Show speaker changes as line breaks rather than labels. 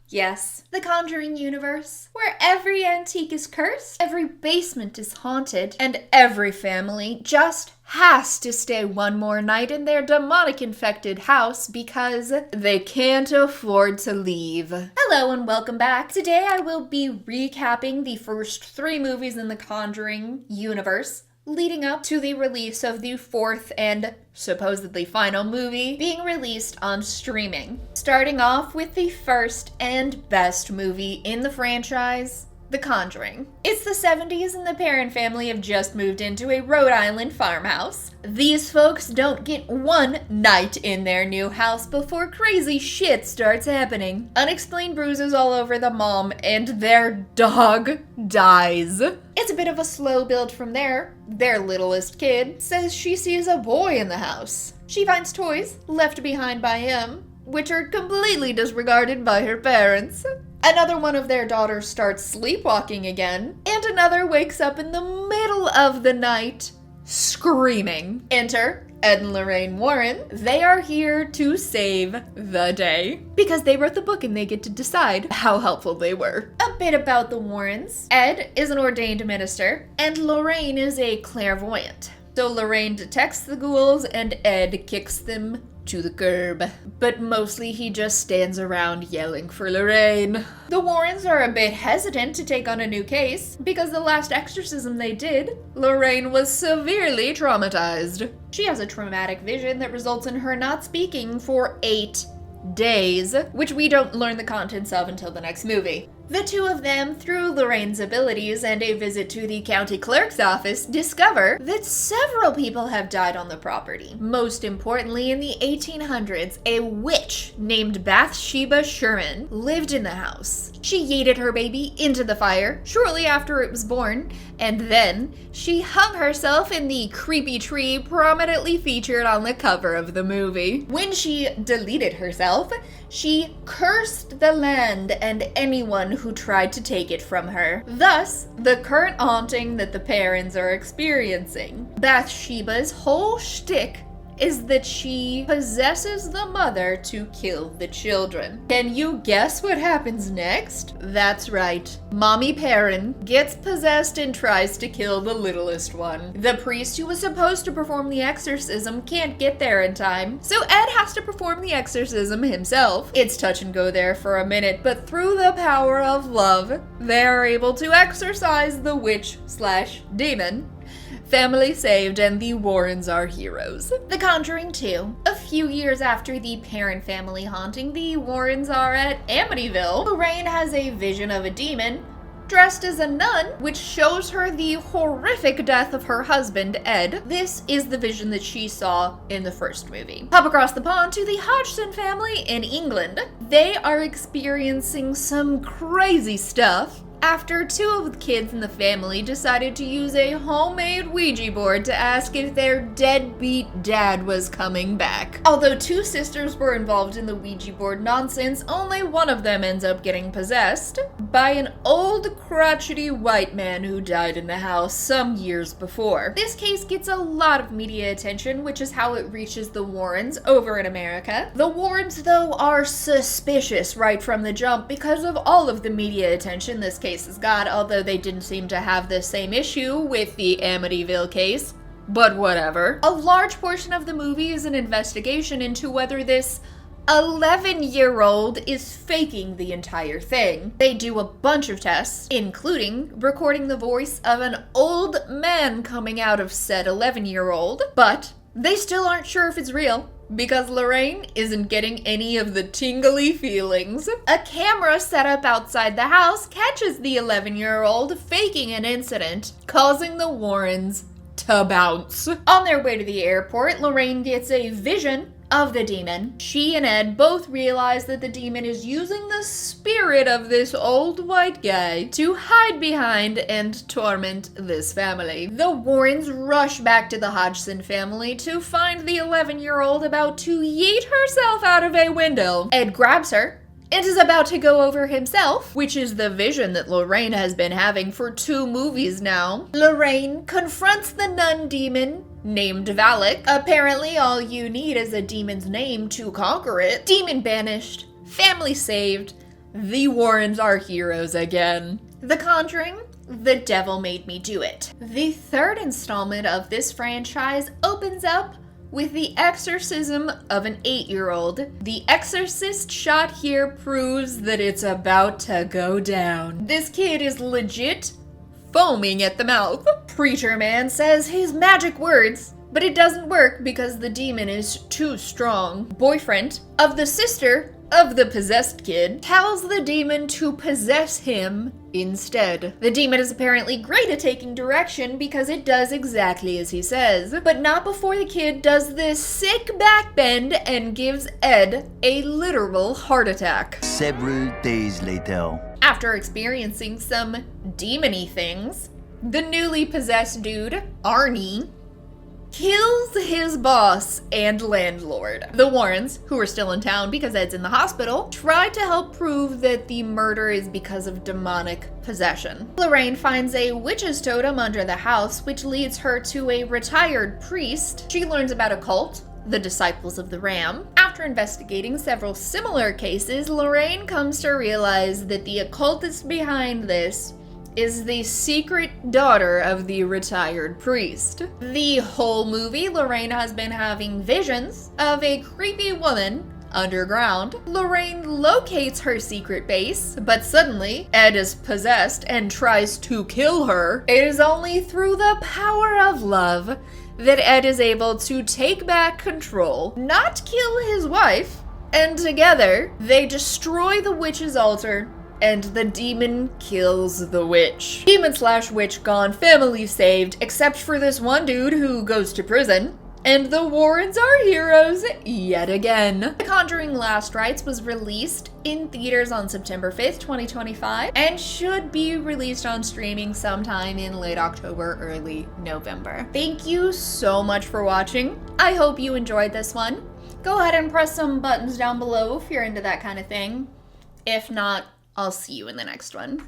Yes, the Conjuring universe, where every antique is cursed, every basement is haunted, and every family just has to stay one more night in their demonic-infected house because they can't afford to leave. Hello and welcome back. Today I will be recapping the first 3 movies in the Conjuring universe, leading up to the release of the 4th and supposedly final movie being released on streaming. Starting off with the first and best movie in the franchise, The Conjuring. It's the 70s and the Perron family have just moved into a Rhode Island farmhouse. These folks don't get one night in their new house before crazy shit starts happening. Unexplained bruises all over the mom, and their dog dies. It's a bit of a slow build from there. Their littlest kid says she sees a boy in the house. She finds toys left behind by him, which are completely disregarded by her parents. Another one of their daughters starts sleepwalking again, and another wakes up in the middle of the night, screaming. Enter Ed and Lorraine Warren. They are here to save the day because they wrote the book and they get to decide how helpful they were. A bit about the Warrens. Ed is an ordained minister, and Lorraine is a clairvoyant. So Lorraine detects the ghouls and Ed kicks them to the curb. But mostly he just stands around yelling for Lorraine. The Warrens are a bit hesitant to take on a new case because the last exorcism they did, Lorraine was severely traumatized. She has a traumatic vision that results in her not speaking for 8 days, which we don't learn the contents of until the next movie. The two of them, through Lorraine's abilities and a visit to the county clerk's office, discover that several people have died on the property. Most importantly, in the 1800s, a witch named Bathsheba Sherman lived in the house. She yeeted her baby into the fire shortly after it was born, and then she hung herself in the creepy tree prominently featured on the cover of the movie. When she deleted herself, she cursed the land and anyone who tried to take it from her. Thus, the current haunting that the Perrons are experiencing. Bathsheba's whole shtick is that she possesses the mother to kill the children. Can you guess what happens next? That's right. Mommy Perron gets possessed and tries to kill the littlest one. The priest who was supposed to perform the exorcism can't get there in time, so Ed has to perform the exorcism himself. It's touch and go there for a minute, but through the power of love, they are able to exorcise the witch/demon. Family saved, and the Warrens are heroes. The Conjuring 2. A few years after the Perron family haunting, the Warrens are at Amityville. Lorraine has a vision of a demon dressed as a nun, which shows her the horrific death of her husband, Ed. This is the vision that she saw in the first movie. Hop across the pond to the Hodgson family in England. They are experiencing some crazy stuff after 2 of the kids in the family decided to use a homemade Ouija board to ask if their deadbeat dad was coming back. Although 2 sisters were involved in the Ouija board nonsense, only one of them ends up getting possessed by an old crotchety white man who died in the house some years before. This case gets a lot of media attention, which is how it reaches the Warrens over in America. The Warrens, though, are suspicious right from the jump because of all of the media attention this case has got, although they didn't seem to have the same issue with the Amityville case. But whatever. A large portion of the movie is an investigation into whether this 11-year-old is faking the entire thing. They do a bunch of tests, including recording the voice of an old man coming out of said 11-year-old, but they still aren't sure if it's real, because Lorraine isn't getting any of the tingly feelings. A camera set up outside the house catches the 11-year-old faking an incident, causing the Warrens to bounce. On their way to the airport, Lorraine gets a vision of the demon. She and Ed both realize that the demon is using the spirit of this old white guy to hide behind and torment this family. The Warrens rush back to the Hodgson family to find the 11-year-old about to yeet herself out of a window. Ed grabs her and is about to go over himself, which is the vision that Lorraine has been having for 2 movies now. Lorraine confronts the nun demon named Valak. Apparently all you need is a demon's name to conquer it. Demon banished, family saved, the Warrens are heroes again. The Conjuring, The Devil Made Me Do It. The third installment of this franchise opens up with the exorcism of an 8-year-old. The exorcist shot here proves that it's about to go down. This kid is legit foaming at the mouth. Preacher man says his magic words, but it doesn't work because the demon is too strong. Boyfriend of the sister of the possessed kid tells the demon to possess him instead. The demon is apparently great at taking direction because it does exactly as he says, but not before the kid does this sick backbend and gives Ed a literal heart attack.
Several days later.
After experiencing some demony things, the newly possessed dude, Arnie, kills his boss and landlord. The Warrens, who are still in town because Ed's in the hospital, try to help prove that the murder is because of demonic possession. Lorraine finds a witch's totem under the house, which leads her to a retired priest. She learns about a cult, the Disciples of the Ram. After investigating several similar cases, Lorraine comes to realize that the occultist behind this is the secret daughter of the retired priest. The whole movie, Lorraine has been having visions of a creepy woman underground. Lorraine locates her secret base, but suddenly Ed is possessed and tries to kill her. It is only through the power of love that Ed is able to take back control, not kill his wife, and together they destroy the witch's altar and the demon kills the witch. Demon/witch gone, family saved, except for this one dude who goes to prison. And the Warrens are heroes yet again. The Conjuring Last Rites was released in theaters on September 5th, 2025, and should be released on streaming sometime in late October, early November. Thank you so much for watching. I hope you enjoyed this one. Go ahead and press some buttons down below if you're into that kind of thing. If not, I'll see you in the next one.